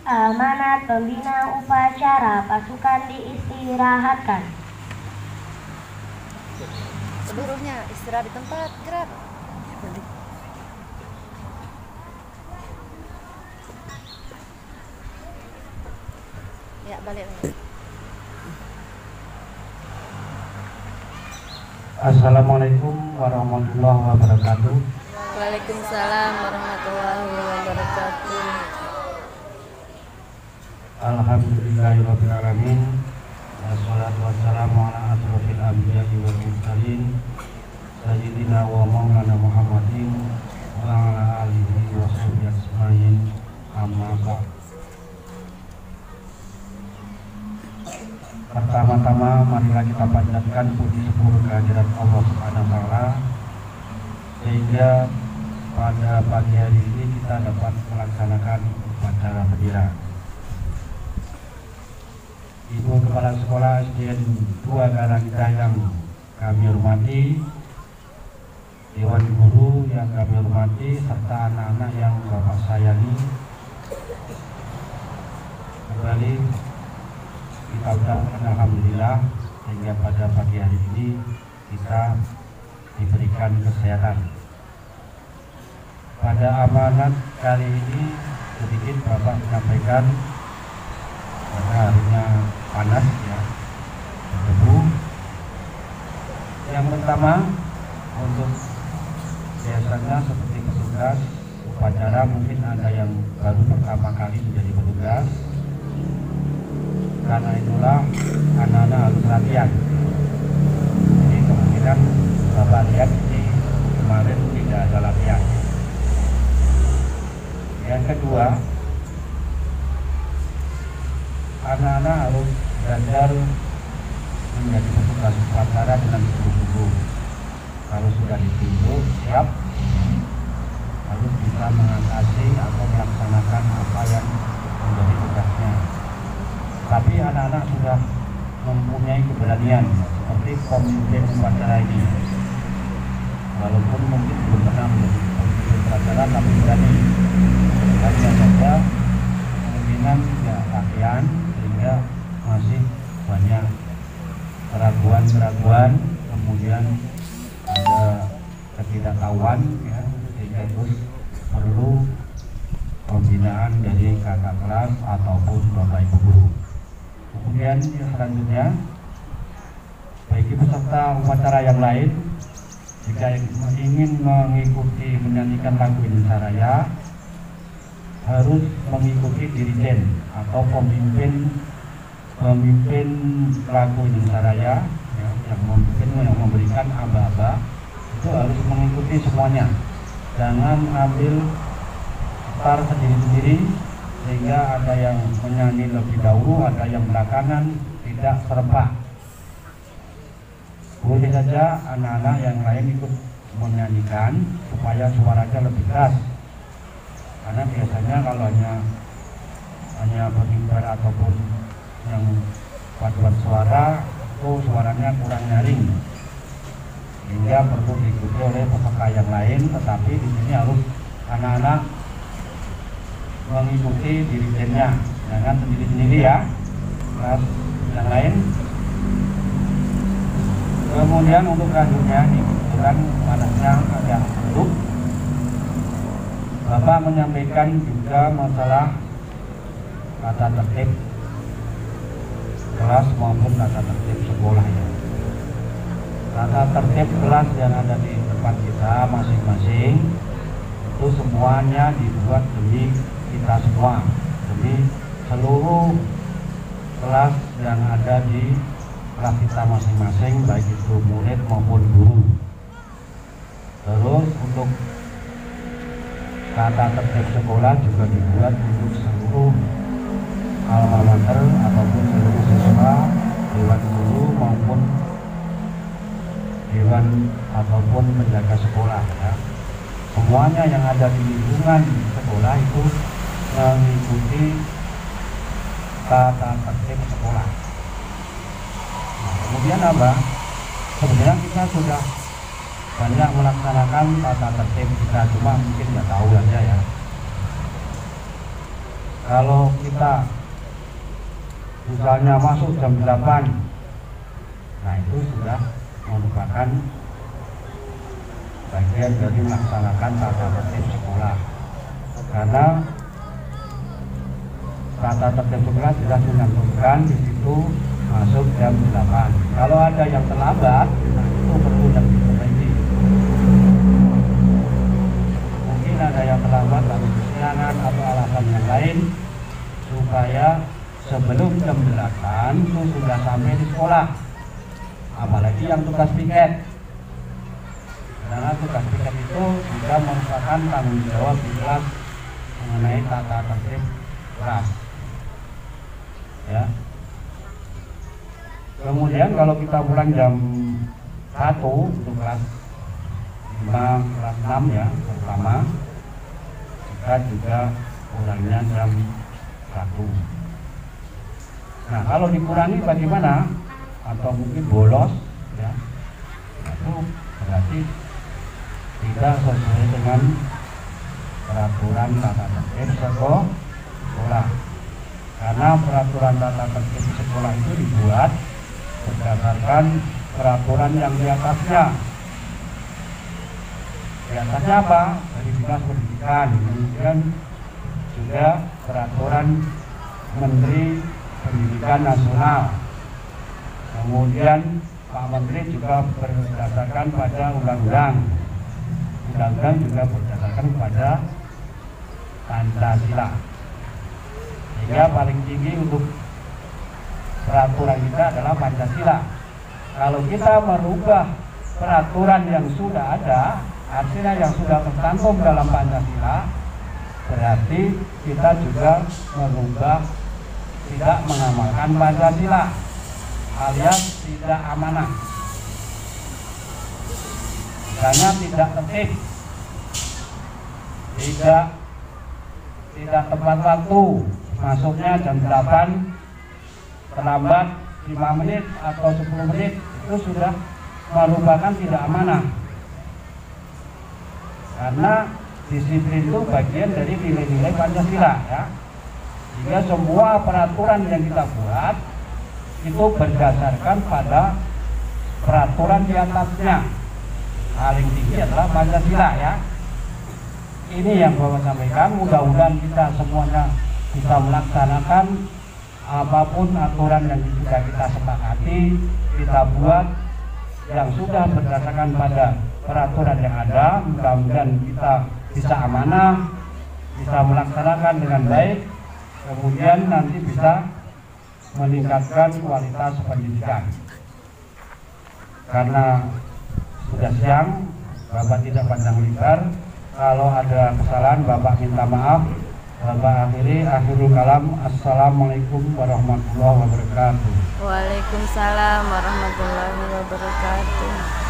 Amanat pembina upacara pasukan diistirahatkan. Seluruhnya istirahat di tempat, gerak. Ya, balik lagi. Assalamualaikum warahmatullahi wabarakatuh. Waalaikumsalam warahmatullahi wabarakatuh. Alhamdulillahirabbil alamin. Wassalatu wassalamu ala asrofil anbiya'i wal mursalin sayyidina wa maulana Muhammadin wa ala alihi wa sahbihi ajmain. Amma ba'd. Pertama-tama marilah kita panjatkan puji syukur kehadirat Allah Subhanahu wa taala sehingga pada pagi hari ini kita dapat melaksanakan upacara bendera. Ibu Kepala Sekolah SDN 2 Karangida yang kami hormati, Dewan Guru yang kami hormati, serta anak-anak yang Bapak sayangi, kembali kita ucapkan alhamdulillah sehingga pada pagi hari ini kita diberikan kesehatan. Pada amanat kali ini sedikit Bapak menyampaikan karena harinya panas ya, berdebu. Yang pertama, untuk biasanya seperti petugas upacara mungkin ada yang baru pertama kali menjadi petugas. Karena itulah anak-anak harus latihan. Jadi kemungkinan Bapak lihat ini kemarin tidak ada latihan. Yang kedua, anak-anak harus belajar menjadi petugas upacara dengan sungguh-sungguh. Kalau sudah ditunjuk siap, harus bisa mengatasi atau melaksanakan apa yang menjadi tugasnya. Tapi anak-anak sudah mempunyai keberanian seperti pemimpin upacara ini. Walaupun mungkin belum pernah menjadi pemimpin upacara, tapi berani. Hanya saja kemungkinan tidak latihan sehingga masih banyak keraguan-keraguan, kemudian ada ketidaktahuan ya, sehingga terus perlu pembinaan dari kakak kelas ataupun bapak ibu guru. Kemudian yang selanjutnya, bagi peserta upacara yang lain, jika ingin mengikuti menyanyikan lagu Indonesia Raya, harus mengikuti dirjen atau pemimpin lagu Indonesia Raya ya, yang memberikan aba-aba, itu harus mengikuti semuanya. Jangan ambil start sendiri-sendiri sehingga ada yang menyanyi lebih dahulu, ada yang belakangan, tidak serempak. Boleh saja anak-anak yang lain ikut menyanyikan supaya suaranya lebih keras. Karena biasanya kalau hanya pengibar ataupun yang paduan suara itu suaranya kurang nyaring, hingga perlu diikuti oleh peserta yang lain. Tetapi di sini harus anak-anak mengikuti dirijennya, jangan sendiri-sendiri ya. Kelas yang lain. Kemudian untuk selanjutnya ini kebetulan panasnya agak buruk. Bapak menyampaikan juga masalah tata tertib kelas maupun tata tertib sekolah ya. Tata tertib kelas yang ada di depan kita masing-masing itu semuanya dibuat demi kita semua, demi seluruh kelas yang ada di kelas kita masing-masing, baik itu murid maupun guru. Terus untuk tata tertib sekolah juga dibuat untuk seluruh alma mater ataupun seluruh siswa, dewan guru maupun dewan ataupun penjaga sekolah ya. Semuanya yang ada di lingkungan sekolah itu mengikuti tata tertib sekolah. Nah, kemudian apa? Sebenarnya kita sudah banyak melaksanakan tata tertib kita, cuma mungkin nggak tahu aja ya. Kalau kita misalnya masuk jam 8, nah itu sudah merupakan bagian dari melaksanakan tata tertib sekolah. Karena tata tertib sekolah sudah menentukan di situ masuk jam 8. Kalau ada yang terlambat, nah itu perlu yang diperbaiki. Mungkin ada yang terlambat karena kesiangan atau alasan yang lain, supaya sebelum jam 8 itu sudah sampai di sekolah. Apalagi yang tugas piket, karena tugas piket itu juga merupakan tanggung jawab di kelas mengenai tata tertib kelas. Ya. Kemudian kalau kita pulang jam 1 untuk kelas 5, kelas 6 ya pertama, kita juga pulangnya jam 1. Nah kalau dikurangi bagaimana? Atau mungkin bolos ya, itu berarti tidak sesuai dengan peraturan tata tertib sekolah. Karena peraturan tata tertib sekolah itu dibuat berdasarkan peraturan yang di atasnya. Di atasnya apa? Dari Dinas Pendidikan, kemudian juga peraturan Menteri Pendidikan Nasional. Kemudian Pak Menteri juga berdasarkan pada undang-undang. Undang-undang juga berdasarkan pada Pancasila. Sehingga paling tinggi untuk peraturan kita adalah Pancasila. Kalau kita merubah peraturan yang sudah ada, artinya yang sudah tercantum dalam Pancasila, berarti kita juga merubah tidak mengamalkan Pancasila, alias tidak amanah. Misalnya tidak tertib, tidak tepat waktu, masuknya jam 8, terlambat 5 menit atau 10 menit, itu sudah merupakan tidak amanah. Karena disiplin itu bagian dari nilai-nilai Pancasila ya. Sehingga semua peraturan yang kita buat itu berdasarkan pada peraturan di atasnya. Paling tinggi adalah Pancasila ya. Ini yang Bapak sampaikan, mudah-mudahan kita semuanya bisa melaksanakan apapun aturan yang sudah kita sepakati, kita buat yang sudah berdasarkan pada peraturan yang ada. Mudah-mudahan kita bisa amanah, bisa melaksanakan dengan baik, kemudian nanti bisa meningkatkan kualitas pendidikan. Karena sudah siang, Bapak tidak panjang lebar. Kalau ada kesalahan Bapak minta maaf. Bapak akhirul kalam. Assalamualaikum warahmatullahi wabarakatuh. Waalaikumsalam warahmatullahi wabarakatuh.